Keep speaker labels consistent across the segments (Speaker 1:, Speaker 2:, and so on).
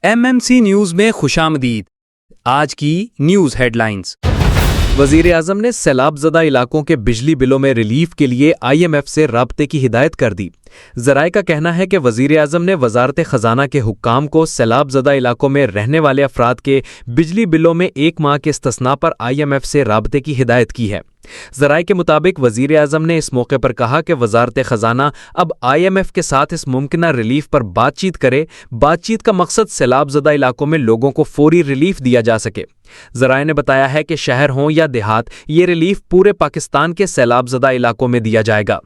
Speaker 1: MMC news میں خوش آمدید۔ آج کی نیوز ہیڈ لائنز۔ وزیر اعظم نے سیلاب زدہ علاقوں کے بجلی بلوں میں ریلیف کے لیے IMF سے رابطے کی ہدایت کر دی۔ ذرائع کا کہنا ہے کہ وزیر اعظم نے وزارت خزانہ کے حکام کو سیلاب زدہ علاقوں میں رہنے والے افراد کے بجلی بلوں میں 1 ماہ کے استثناء پر IMF سے رابطے کی ہدایت کی ہے۔ ذرائع کے مطابق وزیر اعظم نے اس موقع پر کہا کہ وزارت خزانہ اب IMF کے ساتھ اس ممکنہ ریلیف پر بات چیت کرے۔ بات چیت کا مقصد سیلاب زدہ علاقوں میں لوگوں کو فوری ریلیف دیا جا سکے۔ ذرائع نے بتایا ہے کہ شہر ہوں یا دیہات، یہ ریلیف پورے پاکستان کے سیلاب زدہ علاقوں میں دیا جائے گا۔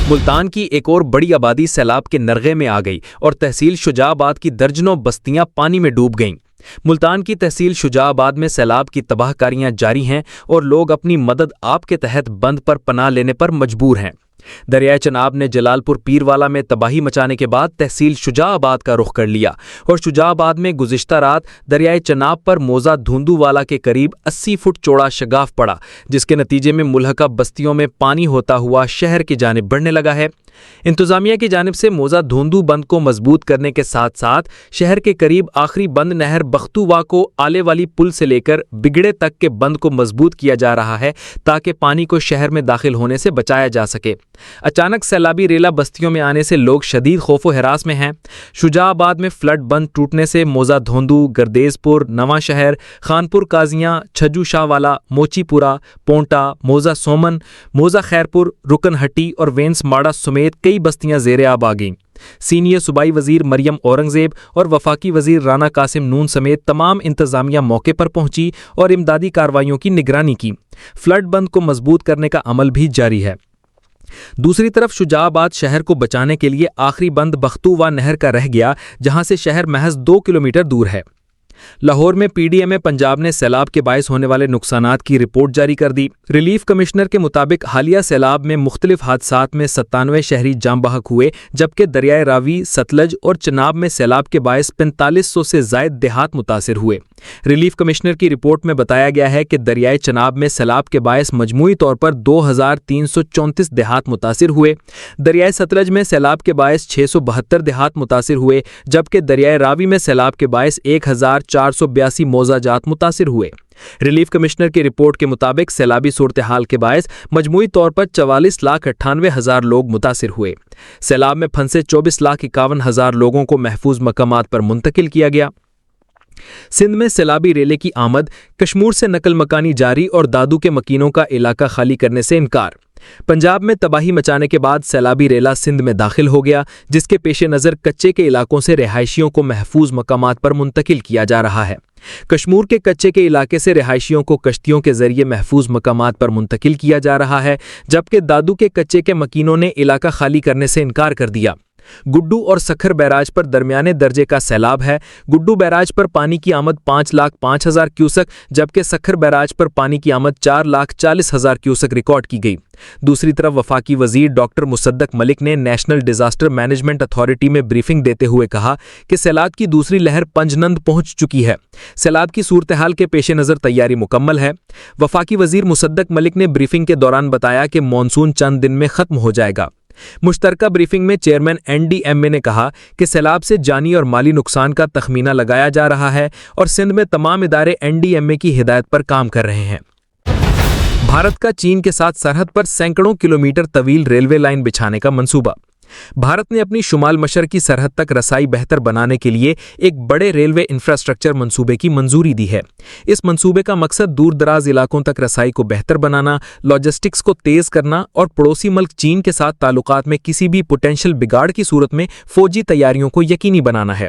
Speaker 1: ملتان کی ایک اور بڑی آبادی سیلاب کے نرغے میں آ گئی اور تحصیل شجاع آباد کی درجنوں بستیاں پانی میں ڈوب گئیں۔ ملتان کی تحصیل شجاع آباد میں سیلاب کی تباہ کاریاں جاری ہیں اور لوگ اپنی مدد آپ کے تحت بند پر پناہ لینے پر مجبور ہیں۔ دریائے چناب نے جلال پور پیروالا میں تباہی مچانے کے بعد تحصیل شجاع آباد کا رخ کر لیا اور شجاع آباد میں گزشتہ رات دریائے چناب پر موزہ دھوندو والا کے قریب 80 فٹ چوڑا شگاف پڑا، جس کے نتیجے میں ملحقہ بستیوں میں پانی ہوتا ہوا شہر کی جانب بڑھنے لگا ہے۔ انتظامیہ کی جانب سے موزہ دھوندو بند کو مضبوط کرنے کے ساتھ ساتھ شہر کے قریب آخری بند نہر بختووا کو آلے والی پل سے لے کر بگڑے تک کے بند کو مضبوط کیا جا رہا ہے تاکہ پانی کو شہر میں داخل ہونے سے بچایا جا سکے۔ اچانک سیلابی ریلا بستیوں میں آنے سے لوگ شدید خوف و ہراس میں ہیں۔ شجاع آباد میں فلڈ بند ٹوٹنے سے موزہ دھوندو، گردیز پور، نواں شہر، خانپور قاضیاں، چھجو شاہ والا، موچی پورا، پونٹا، موزہ سومن، موزہ خیرپور، رکن ہٹی اور وینس ماڑا سمیت کئی بستیاں زیر آب آ گئیں۔ سینئر صوبائی وزیر مریم اورنگزیب اور وفاقی وزیر رانا قاسم نون سمیت تمام انتظامیہ موقع پر پہنچی اور امدادی کارروائیوں کی نگرانی کی۔ فلڈ بند کو مضبوط کرنے کا عمل بھی جاری ہے۔ دوسری طرف شجاع آباد شہر کو بچانے کے لیے آخری بند بختووا نہر کا رہ گیا، جہاں سے شہر محض 2 کلومیٹر دور ہے۔ لاہور میں PDMA پنجاب نے سیلاب کے باعث ہونے والے نقصانات کی رپورٹ جاری کر دی۔ ریلیف کمشنر کے مطابق حالیہ سیلاب میں مختلف حادثات میں 97 شہری جاں بحق ہوئے، جبکہ دریائے راوی، ستلج اور چناب میں سیلاب کے باعث 4500 سے زائد دیہات متاثر ہوئے۔ ریلیف کمشنر کی رپورٹ میں بتایا گیا ہے کہ دریائے چناب میں سیلاب کے باعث مجموعی طور پر 2334 دیہات متاثر ہوئے۔ دریائے ستلج میں سیلاب کے باعث 672 دیہات متاثر ہوئے، جبکہ دریائے راوی میں سیلاب کے باعث 1482 موضع جات متاثر ہوئے۔ ریلیف کمشنر کی رپورٹ کے مطابق سیلابی صورتحال کے باعث مجموعی طور پر 44,98,000 لوگ متاثر ہوئے۔ سیلاب میں پھنسے 24,51,000 لوگوں کو محفوظ مقامات پر منتقل کیا گیا۔ سندھ میں سیلابی ریلے کی آمد، کشمور سے نقل مکانی جاری اور دادو کے مکینوں کا علاقہ خالی کرنے سے انکار۔ پنجاب میں تباہی مچانے کے بعد سیلابی ریلا سندھ میں داخل ہو گیا، جس کے پیش نظر کچے کے علاقوں سے رہائشیوں کو محفوظ مقامات پر منتقل کیا جا رہا ہے۔ کشمور کے کچے کے علاقے سے رہائشیوں کو کشتیوں کے ذریعے محفوظ مقامات پر منتقل کیا جا رہا ہے، جبکہ دادو کے کچے کے مکینوں نے علاقہ خالی کرنے سے انکار کر دیا۔ گڈو اور سکھر بیراج پر درمیانے درجے کا سیلاب ہے۔ گڈو بیراج پر پانی کی آمد 5,05,000 کیوسک، جبکہ سکھر بیراج پر پانی کی آمد 4,40,000 کیوسک ریکارڈ کی گئی۔ دوسری طرف وفاقی وزیر ڈاکٹر مصدق ملک نے نیشنل ڈیزاسٹر مینجمنٹ اتھارٹی میں بریفنگ دیتے ہوئے کہا کہ سیلاب کی دوسری لہر پنجنند پہنچ چکی ہے۔ سیلاب کی صورتحال کے پیش نظر تیاری مکمل ہے۔ وفاقی وزیر مصدق ملک نے بریفنگ کے دوران بتایا کہ مانسون چند دن میں ختم ہو جائے گا۔ مشترکہ بریفنگ میں چیئرمین NDMA نے کہا کہ سیلاب سے جانی اور مالی نقصان کا تخمینہ لگایا جا رہا ہے اور سندھ میں تمام ادارے NDMA کی ہدایت پر کام کر رہے ہیں۔ بھارت کا چین کے ساتھ سرحد پر سینکڑوں کلومیٹر طویل ریلوے لائن بچھانے کا منصوبہ۔ بھارت نے اپنی شمال مشرقی کی سرحد تک رسائی بہتر بنانے کے لیے ایک بڑے ریلوے انفراسٹرکچر منصوبے کی منظوری دی ہے۔ اس منصوبے کا مقصد دور دراز علاقوں تک رسائی کو بہتر بنانا، لاجسٹکس کو تیز کرنا اور پڑوسی ملک چین کے ساتھ تعلقات میں کسی بھی پوٹینشل بگاڑ کی صورت میں فوجی تیاریوں کو یقینی بنانا ہے۔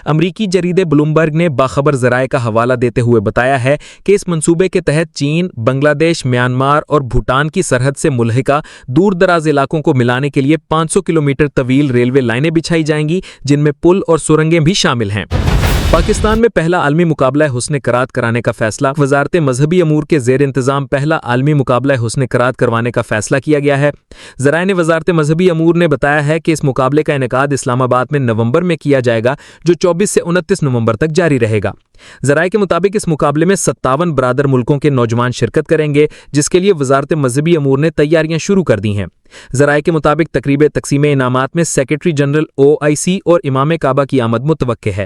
Speaker 1: امریکی جریدے بلومبرگ نے باخبر ذرائع کا حوالہ دیتے ہوئے بتایا ہے کہ اس منصوبے کے تحت چین، بنگلہ دیش، میانمار اور بھوٹان کی سرحد سے ملحقہ دور دراز علاقوں کو ملانے کے لیے 500 کلومیٹر طویل ریلوے لائنیں بچھائی جائیں گی، جن میں پل اور سرنگیں بھی شامل ہیں۔ پاکستان میں پہلا عالمی مقابلہ حسن قرات کرانے کا فیصلہ۔ وزارت مذہبی امور کے زیر انتظام پہلا عالمی مقابلہ حسن قرات کروانے کا فیصلہ کیا گیا ہے۔ ذرائع نے وزارت مذہبی امور نے بتایا ہے کہ اس مقابلے کا انعقاد اسلام آباد میں نومبر میں کیا جائے گا، جو 24 سے 29 نومبر تک جاری رہے گا۔ ذرائع کے مطابق اس مقابلے میں 57 برادر ملکوں کے نوجوان شرکت کریں گے، جس کے لیے وزارت مذہبی امور نے تیاریاں شروع کر دی ہیں۔ ذرائع کے مطابق تقریب تقسیم انعامات میں سیکریٹری جنرل OIC اور امام کعبہ کی آمد متوقع ہے۔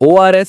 Speaker 1: ORS,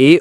Speaker 1: A